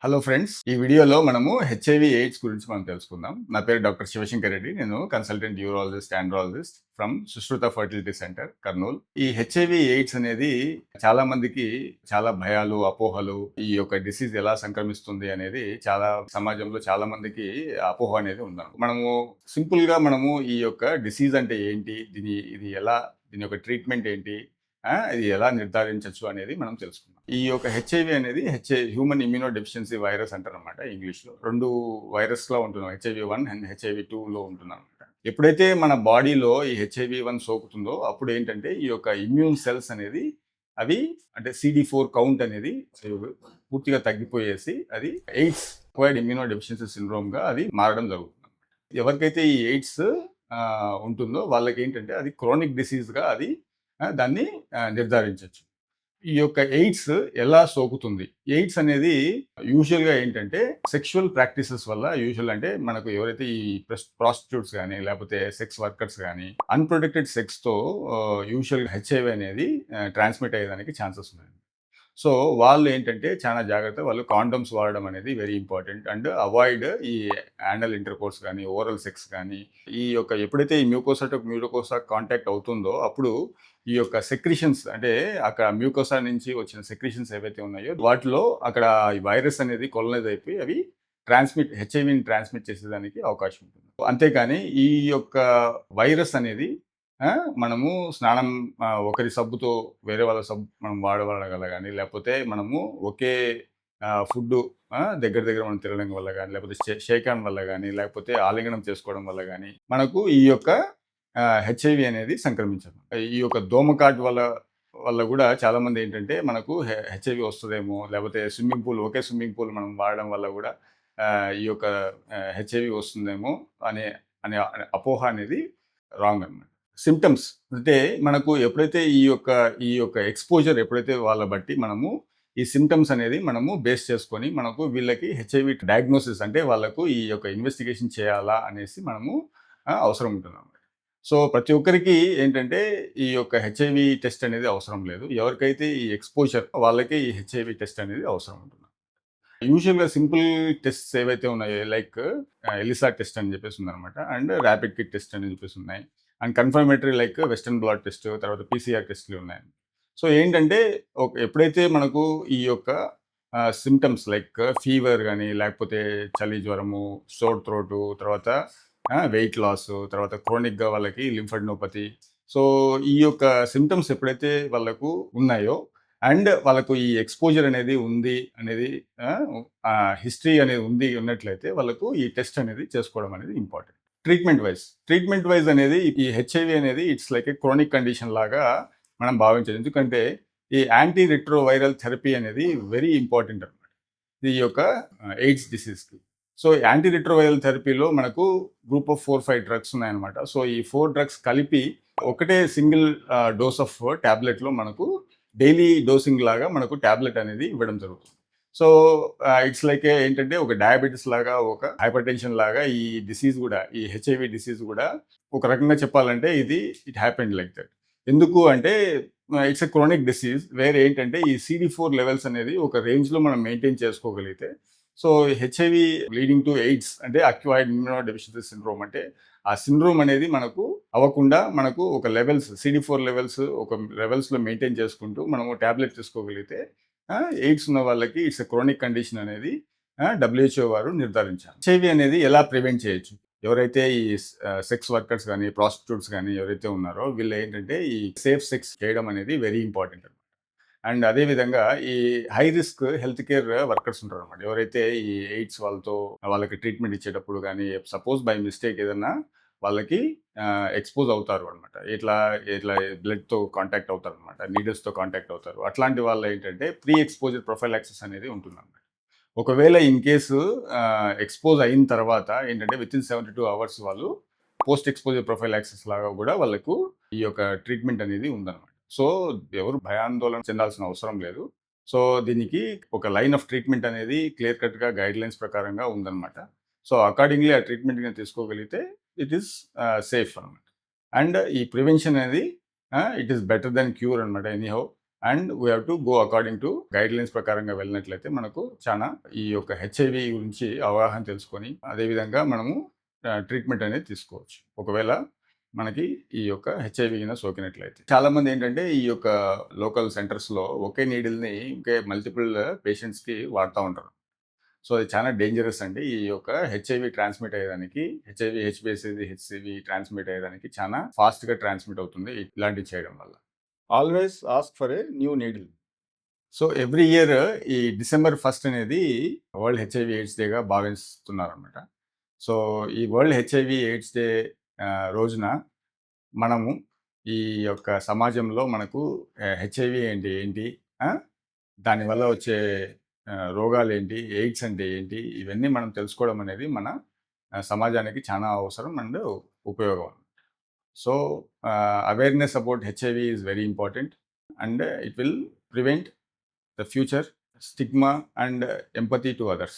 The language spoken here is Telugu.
హలో ఫ్రెండ్స్, ఈ వీడియోలో మనము హెచ్ఐవి ఎయిడ్స్ గురించి మనం తెలుసుకుందాం. నా పేరు డాక్టర్ శివశంకర్ రెడ్డి. నేను consultant urologist, andrologist from Sushruta fertility centre, Kurnool. ఈ హెచ్ఐవి ఎయిడ్స్ అనేది చాలా మందికి చాలా భయాలు, అపోహలు, ఈ యొక్క డిసీజ్ ఎలా సంక్రమిస్తుంది అనేది చాలా సమాజంలో చాలా మందికి అపోహ అనేది ఉందన్నమాట. మనము ఈ యొక్క డిసీజ్ అంటే ఏంటి, దీని యొక్క ట్రీట్మెంట్ ఏంటి, ఇది ఎలా నిర్ధారించవచ్చు అనేది మనం తెలుసుకుందాం. ఈ యొక్క హెచ్ఐవి అనేది హ్యూమన్ ఇమ్యూనో డెఫిషియన్సీ వైరస్ అంటారు అనమాట ఇంగ్లీష్లో. రెండు వైరస్లో ఉంటున్నాం, హెచ్ఐవి 1 అండ్ హెచ్ఐవి 2లో ఉంటున్నాం అనమాట. ఎప్పుడైతే మన బాడీలో ఈ హెచ్ఐవి 1 సోకుతుందో అప్పుడు ఏంటంటే ఈ యొక్క ఇమ్యూన్ సెల్స్ అనేది అవి అంటే CD4 కౌంట్ అనేది పూర్తిగా తగ్గిపోయేసి అది ఎయిడ్స్, అక్వైర్డ్ ఇమ్యూనో డెఫిషియన్సీ సిండ్రోమ్గా అది మారడం జరుగుతుంది. ఎవరికైతే ఈ ఎయిడ్స్ ఉంటుందో వాళ్ళకి ఏంటంటే అది క్రోనిక్ డిసీజ్గా అది దాన్ని నిర్ధారించవచ్చు. ఈ యొక్క ఎయిడ్స్ ఎలా సోకుతుంది? ఎయిడ్స్ అనేది యూజువల్‌గా ఏంటంటే సెక్షువల్ ప్రాక్టీసెస్ వల్ల, యూజువల్ అంటే మనకు ఎవరైతే ఈ ప్రాస్టిట్యూట్స్ గానీ, లేకపోతే సెక్స్ వర్కర్స్ గానీ, అన్‌ప్రొటెక్టెడ్ సెక్స్‌తో యూజువల్‌గా హెచ్ఐవి అనేది ట్రాన్స్మిట్ అయ్యేదానికి ఛాన్సెస్ ఉన్నాయి. సో వాళ్ళు ఏంటంటే చాలా జాగ్రత్త, వాళ్ళు కాండమ్స్ వాడడం అనేది వెరీ ఇంపార్టెంట్ అండ్ అవాయిడ్ ఈ యానల్ ఇంటర్కోర్స్ కానీ, ఓరల్ సెక్స్ కానీ, ఈ యొక్క ఎప్పుడైతే ఈ మ్యూకోసా టు మ్యూకోసా కాంటాక్ట్ అవుతుందో అప్పుడు ఈ యొక్క సెక్రిషన్స్ అంటే అక్కడ మ్యూకోసా నుంచి వచ్చిన సెక్రిషన్స్ ఏవైతే ఉన్నాయో వాటిలో అక్కడ ఈ వైరస్ అనేది కొలనైజ్ అయిపోయి అవి హెచ్ఐవిని ట్రాన్స్మిట్ చేసేదానికి అవకాశం ఉంటుంది. అంతేకాని ఈ యొక్క వైరస్ అనేది మనము స్నానం ఒకరి సబ్బుతో వేరే వాళ్ళ సబ్బు మనం వాడగల కానీ, లేకపోతే మనము ఒకే ఫుడ్డు దగ్గర దగ్గర మనం తినడం వల్ల కానీ, లేకపోతే షేక్ హ్యాండ్ వల్ల కానీ, లేకపోతే ఆలింగనం చేసుకోవడం వల్ల కానీ మనకు ఈ యొక్క హెచ్ఐవి అనేది సంక్రమించదు. ఈ యొక్క దోమకాటు వల్ల వల్ల కూడా చాలామంది ఏంటంటే మనకు హెచ్ఐవి వస్తుందేమో, లేకపోతే ఒకే స్విమ్మింగ్ పూల్ మనం వాడడం వల్ల కూడా ఈ యొక్క హెచ్ఐవి వస్తుందేమో అనే అనే అపోహ అనేది రాంగ్ అనమాట. సిమ్టమ్స్ అంటే మనకు ఎప్పుడైతే ఈ యొక్క ఎక్స్పోజర్ ఎప్పుడైతే వాళ్ళ బట్టి మనము ఈ సిమ్టమ్స్ అనేది మనము బేస్ చేసుకొని మనకు వీళ్ళకి హెచ్ఐవి డయాగ్నోసిస్ అంటే వాళ్ళకు ఈ యొక్క ఇన్వెస్టిగేషన్ చేయాలా అనేసి మనము అవసరం ఉంటుంది అన్నమాట. సో ప్రతి ఒక్కరికి ఏంటంటే ఈ యొక్క హెచ్ఐవి టెస్ట్ అనేది అవసరం లేదు. ఎవరికైతే ఈ ఎక్స్పోజర్ వాళ్ళకే ఈ హెచ్ఐవి టెస్ట్ అనేది అవసరం ఉంటుంది. యూజువల్‌గా సింపుల్ టెస్ట్స్ ఏవైతే ఉన్నాయో లైక్ ఎలిసా టెస్ట్ అని చెప్పేసి ఉందనమాట. అండ్ ర్యాపిడ్ కిట్ టెస్ట్ అని చెప్పేసి ఉన్నాయి. And confirmatory like western blot test, తర్వాత పీసీఆర్ టెస్ట్‌లు ఉన్నాయి. సో ఏంటంటే ఎప్పుడైతే మనకు ఈ యొక్క సింప్టమ్స్ లైక్ ఫీవర్ గానీ, లేకపోతే చలి, జ్వరము, సోర్ థ్రోటు, తర్వాత వెయిట్ లాసు, తర్వాత క్రోనిక్‌గా వాళ్ళకి లింఫాడినోపతి. సో ఈ యొక్క సింప్టమ్స్ ఎప్పుడైతే వాళ్ళకు ఉన్నాయో అండ్ వాళ్ళకు ఈ ఎక్స్పోజర్ అనేది ఉంది అనేది హిస్టరీ అనేది ఉన్నట్లయితే వాళ్ళకు ఈ టెస్ట్ అనేది చేసుకోవడం అనేది ఇంపార్టెంట్. ట్రీట్మెంట్ వైజ్ అనేది ఈ హెచ్ఐవి అనేది it's like A chronic condition లాగా మనం భావించదు. ఎందుకంటే ఈ యాంటీ రిట్రోవైరల్ థెరపీ అనేది వెరీ ఇంపార్టెంట్ అనమాట ఈ యొక్క ఎయిడ్స్ డిసీజ్కి. సో యాంటీ రిట్రోవైరల్ థెరపీలో మనకు గ్రూప్ ఆఫ్ 4-5 డ్రగ్స్ ఉన్నాయన్నమాట. సో ఈ 4 డ్రగ్స్ కలిపి ఒకటే సింగిల్ డోస్ ఆఫ్ ట్యాబ్లెట్లో మనకు డైలీ డోసింగ్ లాగా మనకు ట్యాబ్లెట్ అనేది ఇవ్వడం జరుగుతుంది. సో ఇట్స్ లైక్ ఏంటంటే ఒక డయాబెటీస్ లాగా, ఒక హైపర్ టెన్షన్ లాగా ఈ డిసీజ్ కూడా, ఈ హెచ్ఐవి డిసీజ్ కూడా ఒక రకంగా చెప్పాలంటే ఇట్ హ్యాపెండ్ లైక్ దట్. ఎందుకు అంటే ఇట్స్ ఎ క్రోనిక్ డిసీజ్ వేరే ఏంటంటే ఈ CD4 లెవెల్స్ అనేది ఒక రేంజ్లో మనం మెయింటైన్ చేసుకోగలిగితే, so HIV leading to AIDS అంటే అక్వైర్డ్ ఇమ్యూనో డెఫిషియన్సీ సిండ్రోమ్ అంటే ఆ సిండ్రోమ్ అనేది మనకు అవ్వకుండా మనకు ఒక CD4 లెవెల్స్ ఒక లెవెల్స్లో మెయింటైన్ చేసుకుంటూ మనము ట్యాబ్లెట్ తీసుకోగలిగితే ఎయిడ్స్ ఉన్న వాళ్ళకి ఇట్స్ ఎ క్రోనిక్ కండిషన్ అనేది WHO వారు నిర్ధారించారు. హెచ్ఐవి అనేది ఎలా ప్రివెంట్ చేయొచ్చు? ఎవరైతే ఈ సెక్స్ వర్కర్స్ కానీ, ప్రాస్టిట్యూట్స్ కానీ ఎవరైతే ఉన్నారో వీళ్ళు ఏంటంటే ఈ సేఫ్ సెక్స్ చేయడం అనేది వెరీ ఇంపార్టెంట్. అండ్ అదేవిధంగా ఈ high risk health care workers ఉంటారు అనమాట. ఎవరైతే ఈ ఎయిడ్స్ వాళ్ళకి ట్రీట్మెంట్ ఇచ్చేటప్పుడు కానీ సపోజ్ బై మిస్టేక్ ఏదన్నా వాళ్ళకి ఎక్స్పోజ్ అవుతారు అనమాట. ఇట్లా బ్లడ్తో కాంటాక్ట్ అవుతారు అనమాట, నీడిల్స్తో కాంటాక్ట్ అవుతారు. అట్లాంటి వాళ్ళు ఏంటంటే ప్రీ ఎక్స్పోజర్ ప్రొఫైలాక్సిస్ అనేది ఉంటుందన్నమాట. ఒకవేళ ఇన్ కేసు ఎక్స్పోజ్ అయిన తర్వాత ఏంటంటే వితిన్ 72 అవర్స్ వాళ్ళు పోస్ట్ ఎక్స్పోజర్ ప్రొఫైలాక్సిస్ లాగా కూడా వాళ్ళకు ఈ యొక్క ట్రీట్మెంట్ అనేది ఉందన్నమాట. సో ఎవరు భయాందోళన చెందాల్సిన అవసరం లేదు. సో దీనికి ఒక లైన్ ఆఫ్ ట్రీట్మెంట్ అనేది క్లియర్ కట్గా గైడ్ లైన్స్ ప్రకారంగా ఉందన్నమాట. సో అకార్డింగ్లీ ఆ ట్రీట్మెంట్ తీసుకోగలిగితే ఇట్ ఈస్ సేఫ్ అనమాట. అండ్ ఈ ప్రివెన్షన్ అనేది it is better than cure అనమాట anyhow. And we have to go according to guidelines ప్రకారంగా వెళ్ళినట్లయితే మనకు చాలా ఈ యొక్క హెచ్ఐవి గురించి అవగాహన తెలుసుకొని అదేవిధంగా మనము ట్రీట్మెంట్ అనేది తీసుకోవచ్చు ఒకవేళ మనకి ఈ యొక్క హెచ్ఐవి సోకినట్లయితే. చాలా మంది ఏంటంటే ఈ యొక్క లోకల్ సెంటర్స్లో ఒకే నీడిల్ని ఇంకే మల్టిపుల్ పేషెంట్స్కి వాడుతూ ఉంటారు. సో అది చాలా డేంజరస్ అండి. ఈ యొక్క హెచ్ఐవి ట్రాన్స్మిట్ అయ్యేదానికి హెచ్సివి ట్రాన్స్మిట్ అయ్యేదానికి చాలా ఫాస్ట్గా ట్రాన్స్మిట్ అవుతుంది ఇలాంటివి చేయడం వల్ల. Always ask for a new needle. So every year ఈ December 1 అనేది వరల్డ్ హెచ్ఐవి ఎయిడ్స్ డేగా భావిస్తున్నారు అనమాట. సో ఈ వరల్డ్ హెచ్ఐవి ఎయిడ్స్ డే రోజున మనము ఈ యొక్క సమాజంలో మనకు హెచ్ఐవి అంటే ఏంటి, దానివల్ల వచ్చే రోగాలు ఏంటి, ఎయిడ్స్ అంటే ఏంటి, ఇవన్నీ మనం తెలుసుకోవడం అనేది మన సమాజానికి చాలా అవసరం అండ్ ఉపయోగం. So awareness about HIV is very important and it will prevent the future stigma and empathy to others.